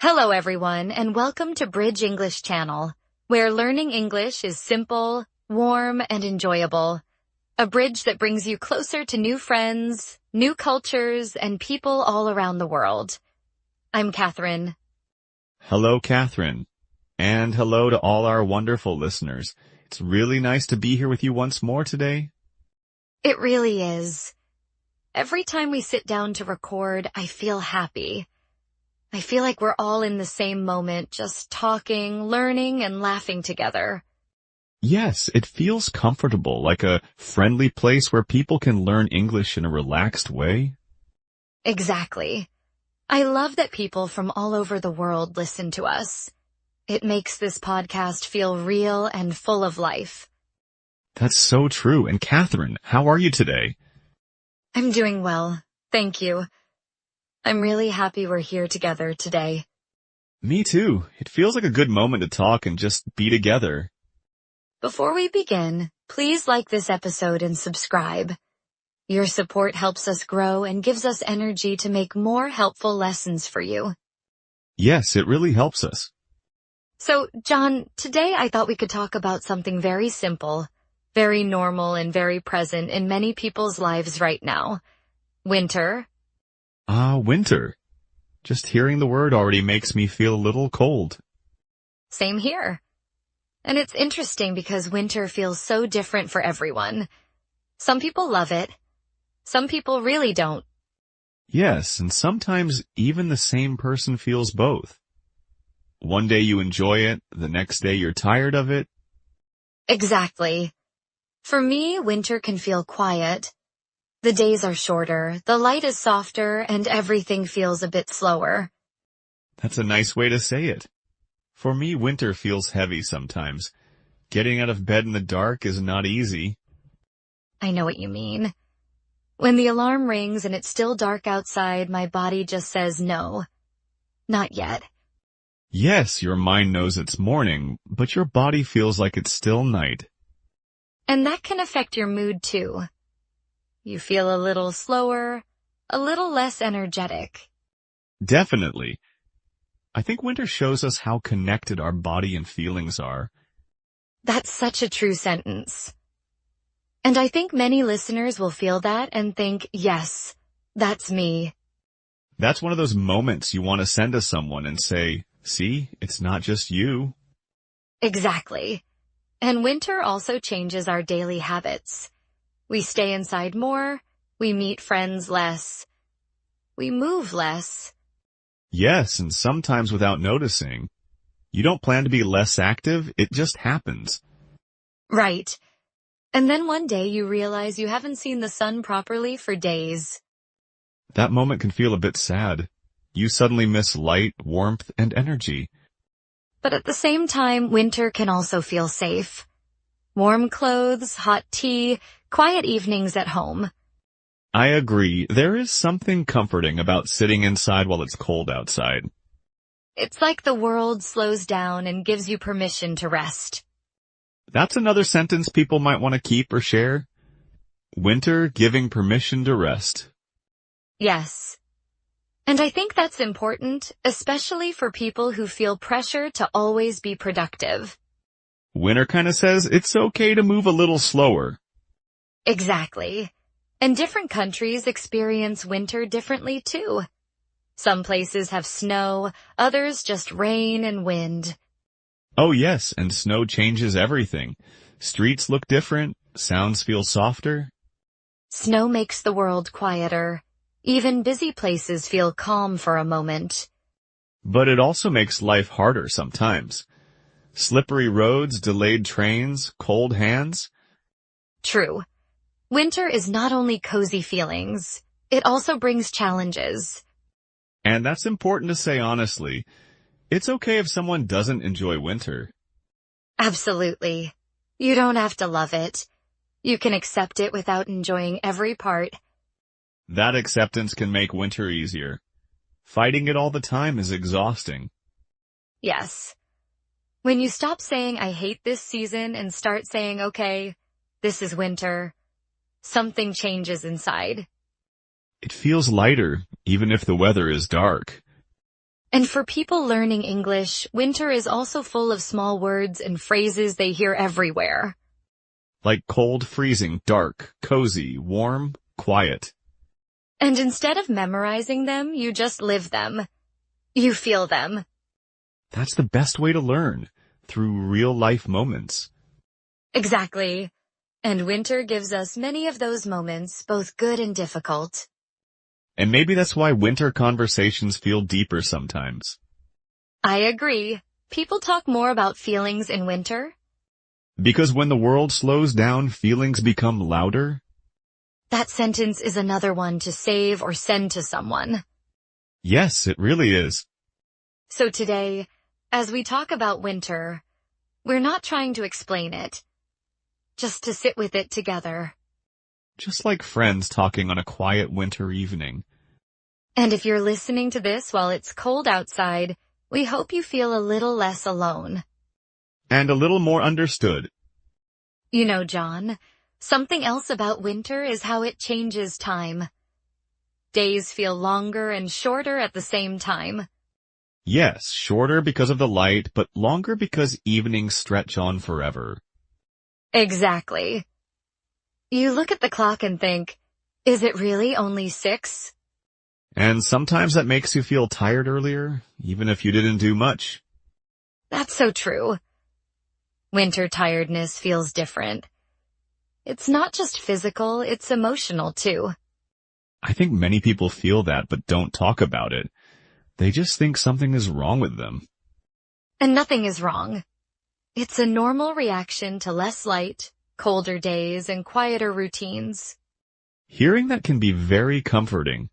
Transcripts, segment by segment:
Hello everyone, and welcome to Bridge English Channel, where learning English is simple, warm, and enjoyable. A bridge that brings you closer to new friends, new cultures, and people all around the world. I'm Catherine. Hello, Catherine. And hello to all our wonderful listeners. It's really nice to be here with you once more today. It really is. Every time we sit down to record, I feel happy. I feel like we're all in the same moment, just talking, learning, and laughing together. Yes, it feels comfortable, like a friendly place where people can learn English in a relaxed way. Exactly. I love that people from all over the world listen to us. It makes this podcast feel real and full of life. That's so true. And Catherine, how are you today? I'm doing well, thank you. I'm really happy we're here together today. Me too. It feels like a good moment to talk and just be together. Before we begin, please like this episode and subscribe. Your support helps us grow and gives us energy to make more helpful lessons for you. Yes, it really helps us. So, John, today I thought we could talk about something very simple, very normal, and very present in many people's lives right now. Winter. Winter. Just hearing the word already makes me feel a little cold. Same here. And it's interesting because winter feels so different for everyone. Some people love it. Some people really don't. Yes, and sometimes even the same person feels both. One day you enjoy it, the next day you're tired of it. Exactly. For me, winter can feel quiet. The days are shorter, the light is softer, and everything feels a bit slower. That's a nice way to say it. For me, winter feels heavy sometimes. Getting out of bed in the dark is not easy. I know what you mean. When the alarm rings and it's still dark outside, my body just says no. Not yet. Yes, your mind knows it's morning, but your body feels like it's still night. And that can affect your mood too. You feel a little slower, a little less energetic. Definitely. I think winter shows us how connected our body and feelings are. That's such a true sentence. And I think many listeners will feel that and think, yes, that's me. That's one of those moments you want to send to someone and say, see, it's not just you. Exactly. And winter also changes our daily habits. We stay inside more, we meet friends less, we move less. Yes, and sometimes without noticing. You don't plan to be less active, it just happens. Right. And then one day you realize you haven't seen the sun properly for days. That moment can feel a bit sad. You suddenly miss light, warmth, and energy. But at the same time, winter can also feel safe. Warm clothes, hot tea, quiet evenings at home. I agree. There is something comforting about sitting inside while it's cold outside. It's like the world slows down and gives you permission to rest. That's another sentence people might want to keep or share. Winter giving permission to rest. Yes. And I think that's important, especially for people who feel pressure to always be productive. Winter kind of says it's okay to move a little slower. Exactly. And different countries experience winter differently too. Some places have snow, others just rain and wind. Oh yes, and snow changes everything. Streets look different, sounds feel softer. Snow makes the world quieter. Even busy places feel calm for a moment. But it also makes life harder sometimes. Slippery roads, delayed trains, cold hands. True. Winter is not only cozy feelings, it also brings challenges. And that's important to say honestly. It's okay if someone doesn't enjoy winter. Absolutely. You don't have to love it. You can accept it without enjoying every part. That acceptance can make winter easier. Fighting it all the time is exhausting. Yes. When you stop saying, I hate this season, and start saying, okay, this is winter, something changes inside. It feels lighter, even if the weather is dark. And for people learning English, winter is also full of small words and phrases they hear everywhere. Like cold, freezing, dark, cozy, warm, quiet. And instead of memorizing them, you just live them. You feel them. That's the best way to learn, through real-life moments. Exactly. And winter gives us many of those moments, both good and difficult. And maybe that's why winter conversations feel deeper sometimes. I agree. People talk more about feelings in winter. Because when the world slows down, feelings become louder. That sentence is another one to save or send to someone. Yes, it really is. So today, as we talk about winter, we're not trying to explain it, just to sit with it together. Just like friends talking on a quiet winter evening. And if you're listening to this while it's cold outside, we hope you feel a little less alone. And a little more understood. You know, John, something else about winter is how it changes time. Days feel longer and shorter at the same time. Yes, shorter because of the light, but longer because evenings stretch on forever. Exactly. You look at the clock and think, is it really only 6? And sometimes that makes you feel tired earlier, even if you didn't do much. That's so true. Winter tiredness feels different. It's not just physical, it's emotional too. I think many people feel that but don't talk about it. They just think something is wrong with them. And nothing is wrong. It's a normal reaction to less light, colder days, and quieter routines. Hearing that can be very comforting.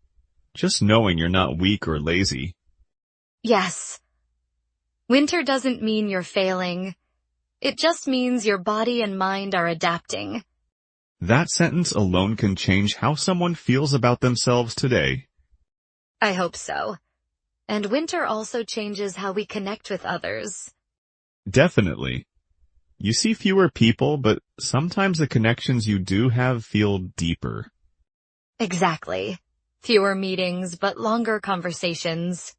Just knowing you're not weak or lazy. Yes. Winter doesn't mean you're failing. It just means your body and mind are adapting. That sentence alone can change how someone feels about themselves today. I hope so. And winter also changes how we connect with others. Definitely. You see fewer people, but sometimes the connections you do have feel deeper. Exactly. Fewer meetings, but longer conversations.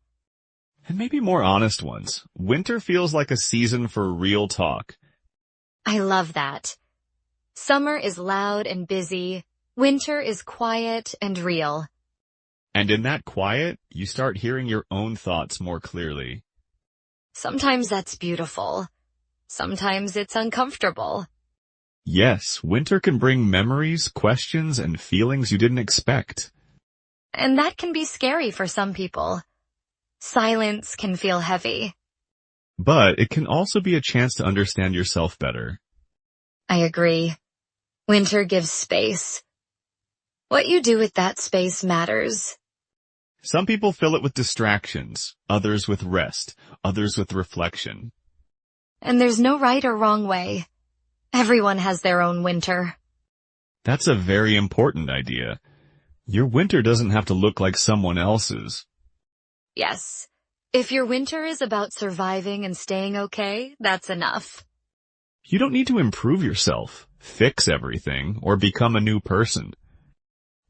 And maybe more honest ones. Winter feels like a season for real talk. I love that. Summer is loud and busy. Winter is quiet and real. And in that quiet, you start hearing your own thoughts more clearly. Sometimes that's beautiful. Sometimes it's uncomfortable. Yes, winter can bring memories, questions, and feelings you didn't expect. And that can be scary for some people. Silence can feel heavy. But it can also be a chance to understand yourself better. I agree. Winter gives space. What you do with that space matters. Some people fill it with distractions, others with rest, others with reflection. And there's no right or wrong way. Everyone has their own winter. That's a very important idea. Your winter doesn't have to look like someone else's. Yes. If your winter is about surviving and staying okay, that's enough. You don't need to improve yourself, fix everything, or become a new person.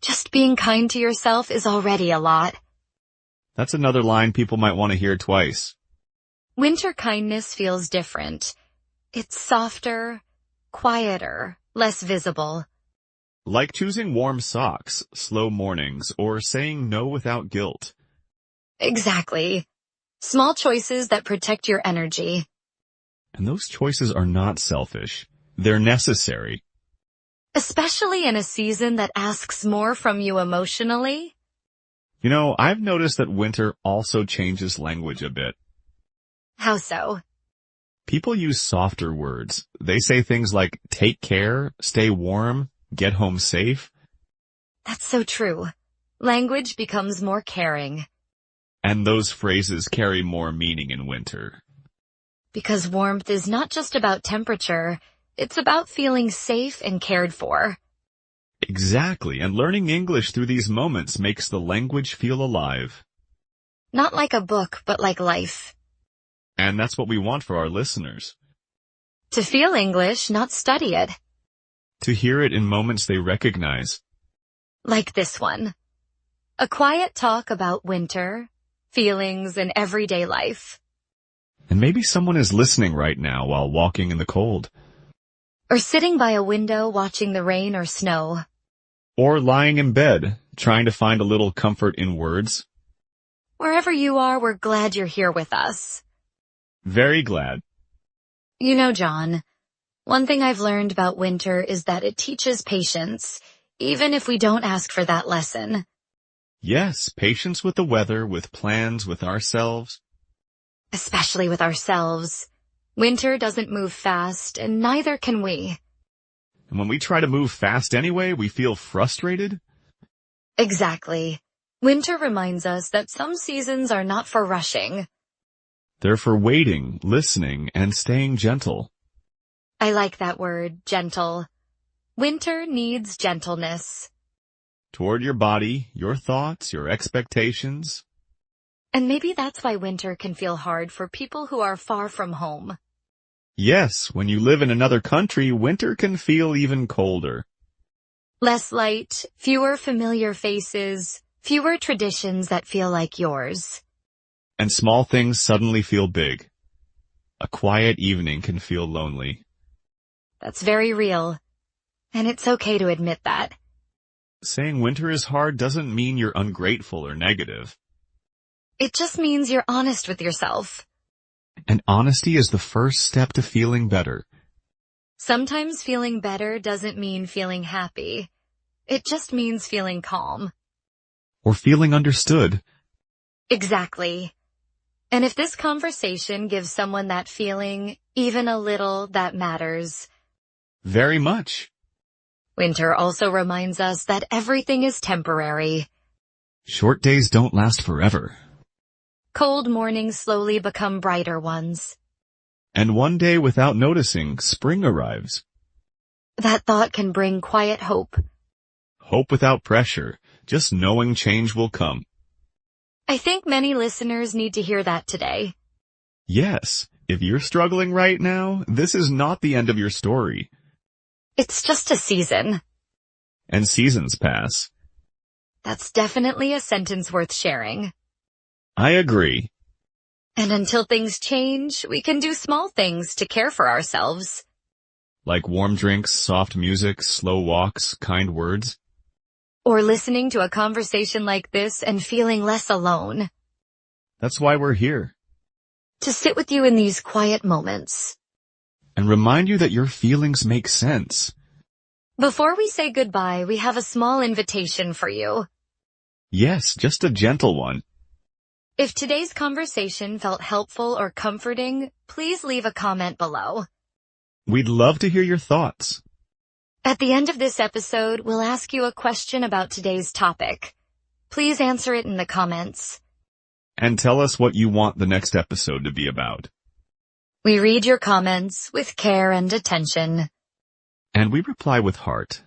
Just being kind to yourself is already a lot. That's another line people might want to hear twice. Winter kindness feels different. It's softer, quieter, less visible. Like choosing warm socks, slow mornings, or saying no without guilt. Exactly. Small choices that protect your energy. And those choices are not selfish. They're necessary. Especially in a season that asks more from you emotionally. You know, I've noticed that winter also changes language a bit. How so? People use softer words. They say things like, take care, stay warm, get home safe. That's so true. Language becomes more caring. And those phrases carry more meaning in winter. Because warmth is not just about temperature, it's about feeling safe and cared for. Exactly, and learning English through these moments makes the language feel alive. Not like a book, but like life. And that's what we want for our listeners. To feel English, not study it. To hear it in moments they recognize. Like this one. A quiet talk about winter, feelings, and everyday life. And maybe someone is listening right now while walking in the cold. Or sitting by a window watching the rain or snow. Or lying in bed, trying to find a little comfort in words. Wherever you are, we're glad you're here with us. Very glad. You know, John, one thing I've learned about winter is that it teaches patience, even if we don't ask for that lesson. Yes, patience with the weather, with plans, with ourselves. Especially with ourselves. Winter doesn't move fast, and neither can we. And when we try to move fast anyway, we feel frustrated. Exactly. Winter reminds us that some seasons are not for rushing. They're for waiting, listening, and staying gentle. I like that word, gentle. Winter needs gentleness. Toward your body, your thoughts, your expectations. And maybe that's why winter can feel hard for people who are far from home. Yes, when you live in another country, winter can feel even colder. Less light, fewer familiar faces, fewer traditions that feel like yours. And small things suddenly feel big. A quiet evening can feel lonely. That's very real. And it's okay to admit that. Saying winter is hard doesn't mean you're ungrateful or negative. It just means you're honest with yourself. And honesty is the first step to feeling better. Sometimes feeling better doesn't mean feeling happy. It just means feeling calm. Or feeling understood. Exactly. And if this conversation gives someone that feeling, even a little, that matters. Very much. Winter also reminds us that everything is temporary. Short days don't last forever. Cold mornings slowly become brighter ones. And one day without noticing, spring arrives. That thought can bring quiet hope. Hope without pressure, just knowing change will come. I think many listeners need to hear that today. Yes, if you're struggling right now, this is not the end of your story. It's just a season. And seasons pass. That's definitely a sentence worth sharing. I agree. And until things change, we can do small things to care for ourselves. Like warm drinks, soft music, slow walks, kind words. Or listening to a conversation like this and feeling less alone. That's why we're here. To sit with you in these quiet moments. And remind you that your feelings make sense. Before we say goodbye, we have a small invitation for you. Yes, just a gentle one. If today's conversation felt helpful or comforting, please leave a comment below. We'd love to hear your thoughts. At the end of this episode, we'll ask you a question about today's topic. Please answer it in the comments. And tell us what you want the next episode to be about. We read your comments with care and attention. And we reply with heart.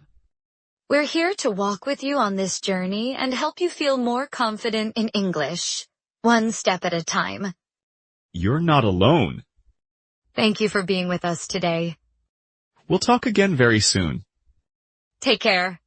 We're here to walk with you on this journey and help you feel more confident in English, one step at a time. You're not alone. Thank you for being with us today. We'll talk again very soon. Take care.